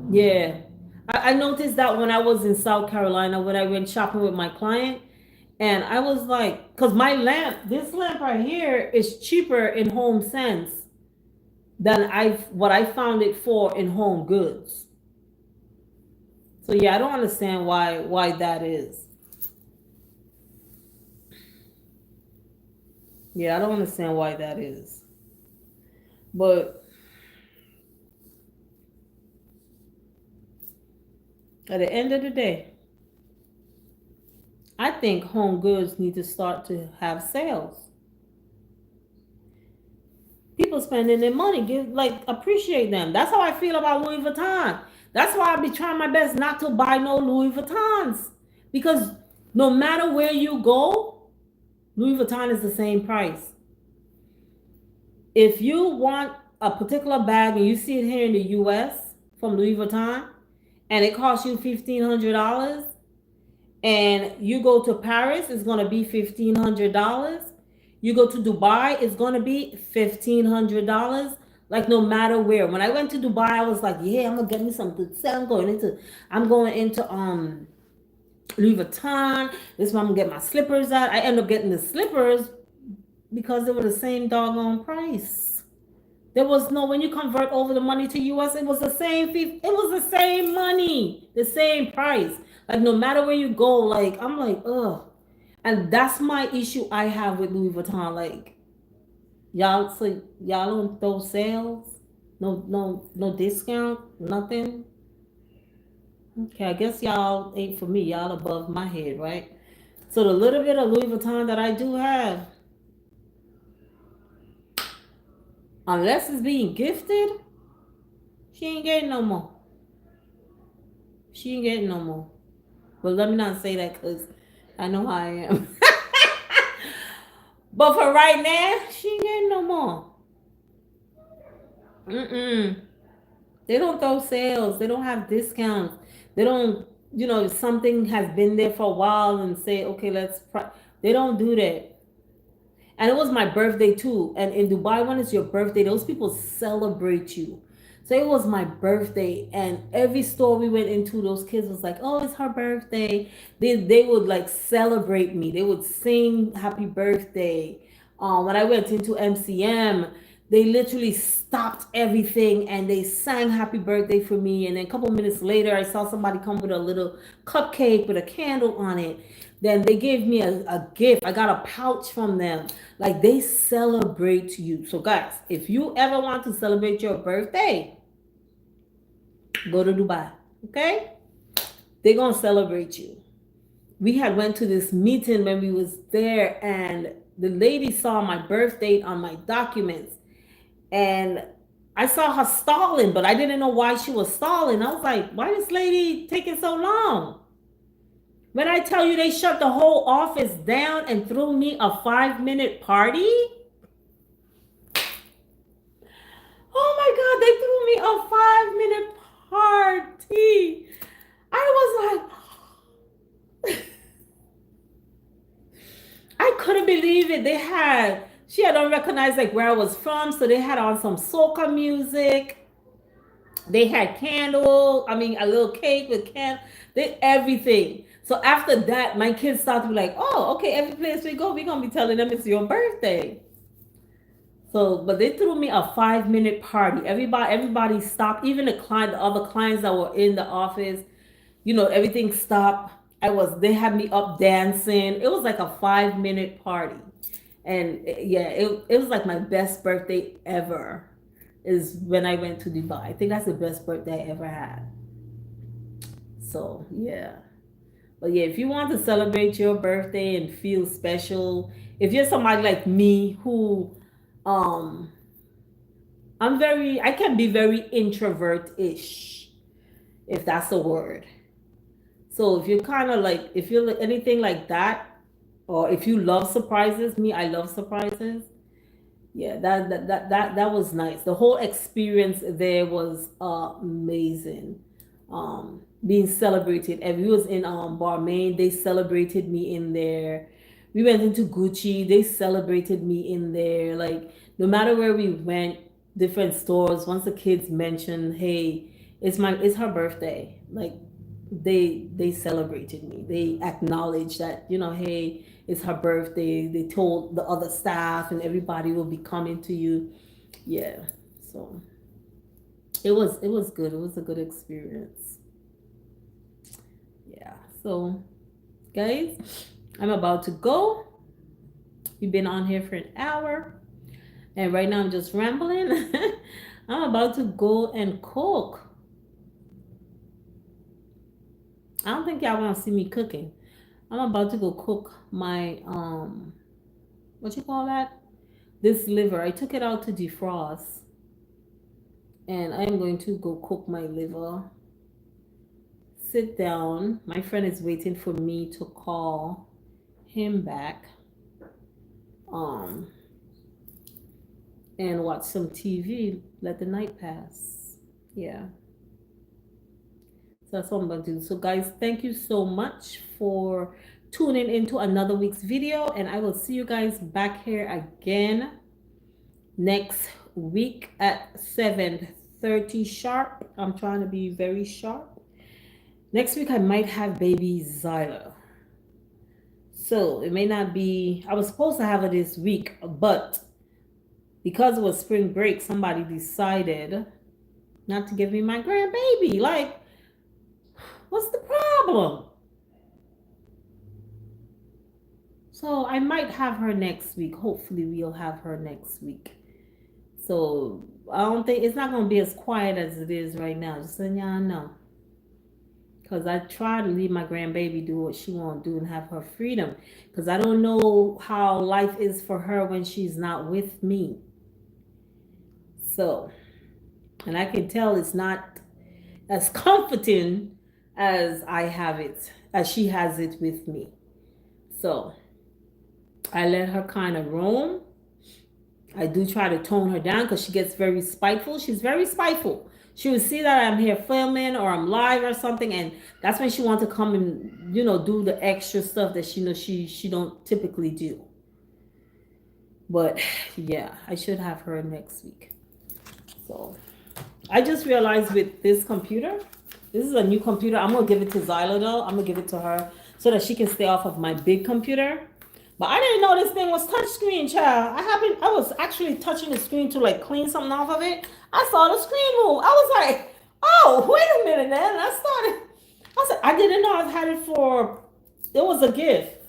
Yeah. I noticed that when I was in South Carolina, when I went shopping with my client, and I was like, because my lamp, this lamp right here is cheaper in Home Sense than what I found it for in Home Goods. So yeah, I don't understand why that is. Yeah, I don't understand why that is. But at the end of the day, I think Home Goods need to start to have sales. People spending their money, appreciate them. That's how I feel about Louis Vuitton. That's why I be trying my best not to buy no Louis Vuittons. Because no matter where you go, Louis Vuitton is the same price. If you want a particular bag and you see it here in the US from Louis Vuitton and it costs you $1,500, and you go to Paris, it's gonna be $1,500. You go to Dubai, it's gonna be $1,500. Like no matter where. When I went to Dubai, I was like, yeah, I'm gonna get me some good stuff. I'm going into Louis Vuitton. This is where I'm gonna get my slippers at. I end up getting the slippers because they were the same doggone price. There was no, when you convert over the money to US, it was the same fee. It was the same money, the same price. Like no matter where you go, like I'm like, ugh. And that's my issue I have with Louis Vuitton. Like y'all don't throw sales, no discount, nothing. Okay, I guess y'all ain't for me. Y'all above my head, right? So the little bit of Louis Vuitton that I do have, unless it's being gifted, she ain't getting no more. She ain't getting no more. But let me not say that because I know how I am. But for right now, she ain't getting no more. They don't throw sales. They don't have discounts. They don't, if something has been there for a while and say, okay, they don't do that. And it was my birthday too. And in Dubai, when it's your birthday, those people celebrate you. So it was my birthday, and every store we went into, those kids was like, "Oh, it's her birthday." They would like celebrate me. They would sing happy birthday. When I went into MCM, they literally stopped everything and they sang happy birthday for me. And then a couple minutes later, I saw somebody come with a little cupcake with a candle on it. Then they gave me a gift. I got a pouch from them. Like they celebrate you. So guys, if you ever want to celebrate your birthday, go to Dubai. Okay? They're gonna celebrate you. We had went to this meeting when we was there, and the lady saw my birth date on my documents, and I saw her stalling, but I didn't know why she was stalling. I was like, why is this lady taking so long? When I tell you they shut the whole office down and threw me a 5-minute party. Oh my God, they threw me a 5-minute party. I was like, I couldn't believe it. She had unrecognized like where I was from. So they had on some soca music. They had candle, I mean a little cake with candle, they everything. So after that, my kids started to be like, oh, okay, every place we go, we're gonna be telling them it's your birthday. So, but they threw me a 5 minute party. Everybody stopped. Even the other clients that were in the office, everything stopped. They had me up dancing. It was like a 5 minute party. And yeah, it was like my best birthday ever is when I went to Dubai. I think that's the best birthday I ever had. So yeah. But yeah, if you want to celebrate your birthday and feel special, if you're somebody like me who um I can be very introvert-ish, if that's a word. So if you're kind of like, if you're anything like that, or if you love surprises, me, I love surprises. Yeah, that was nice. The whole experience there was amazing. Being celebrated. And we was in Barmain, they celebrated me in there. We went into Gucci, they celebrated me in there. Like no matter where we went, different stores. Once the kids mentioned, hey, it's her birthday. Like they celebrated me. They acknowledged that, hey, it's her birthday. They told the other staff and everybody will be coming to you. Yeah. So it was good. It was a good experience. Yeah. So guys, I'm about to go. We've been on here for an hour. And right now I'm just rambling. I'm about to go and cook. I don't think y'all want to see me cooking. I'm about to go cook my what you call that? This liver. I took it out to defrost. And I'm going to go cook my liver. Sit down. My friend is waiting for me to call him back. Um and watch some TV. Let the night pass. Yeah. So that's what I'm going to do. So guys, thank you so much for tuning into another week's video, and I will see you guys back here again next week at 7:30 sharp. I'm trying to be very sharp. Next week I might have baby Zyla. So it may not be, I was supposed to have it this week, but because it was spring break, somebody decided not to give me my grandbaby. Like, what's the problem? So I might have her next week. Hopefully we'll have her next week. So I don't think it's not gonna be as quiet as it is right now. Just so y'all know. Cause I try to leave my grandbaby do what she want to do and have her freedom. Cause I don't know how life is for her when she's not with me. So, and I can tell it's not as comforting as I have it, as she has it with me. So I let her kind of roam. I do try to tone her down because she gets very spiteful. She's very spiteful. She will see that I'm here filming or I'm live or something, and that's when she wants to come and do the extra stuff that she don't typically do. But yeah, I should have her next week. So I just realized with this computer, this is a new computer. I'm gonna give it to Zyla though. I'm gonna give it to her so that she can stay off of my big computer. But I didn't know this thing was touchscreen, child. I was actually touching the screen to like clean something off of it. I saw the screen move. I was like, oh, wait a minute, man. I said, I didn't know I've had it for, it was a gift.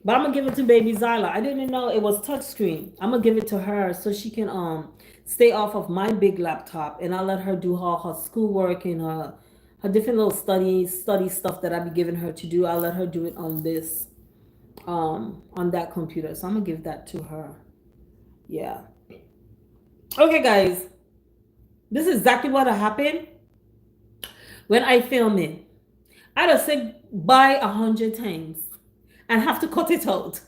But I'm gonna give it to baby Zyla. I didn't know it was touchscreen. I'm gonna give it to her so she can stay off of my big laptop, and I'll let her do her schoolwork and her different little study stuff that I be giving her to do. I'll let her do it on this on that computer. So I'm gonna give that to her. Yeah. Okay, guys. This is exactly what happened when I film it. I just said bye 100 times and have to cut it out.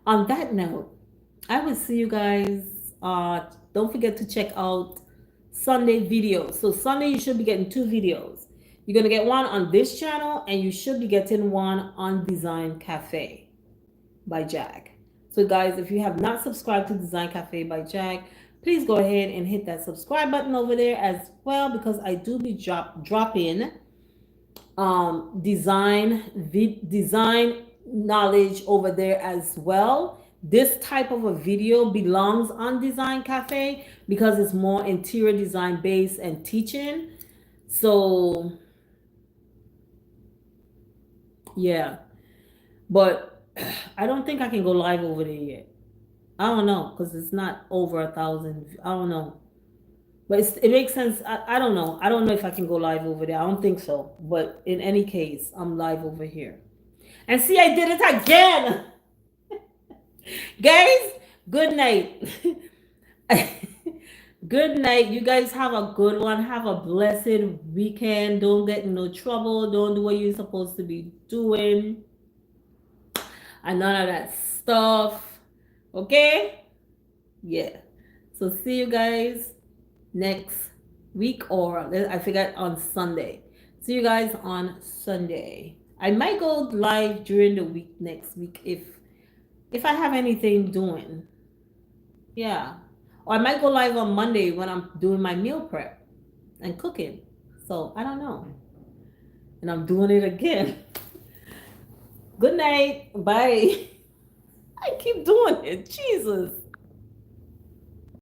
On that note, I will see you guys. Don't forget to check out Sunday videos. So Sunday you should be getting 2 videos. You're going to get one on this channel, and you should be getting one on Design Cafe by JAG. So guys, if you have not subscribed to Design Cafe by JAG, please go ahead and hit that subscribe button over there as well, because I do be dropping design knowledge over there as well. This type of a video belongs on Design Cafe because it's more interior design based and teaching. So yeah, but I don't think I can go live over there yet. I don't know, because it's not over 1,000. I don't know, but it makes sense. I don't know. I don't know if I can go live over there. I don't think so. But in any case, I'm live over here. And see, I did it again. Guys, good night. Good night. You guys have a good one. Have a blessed weekend. Don't get in no trouble. Don't do what you're supposed to be doing. And none of that stuff. Okay? Yeah. So see you guys next week, or I forgot, on Sunday. See you guys on Sunday. I might go live during the week next week if I have anything doing. Yeah. Or I might go live on Monday when I'm doing my meal prep and cooking. So I don't know. And I'm doing it again. Good night. Bye. I keep doing it. Jesus.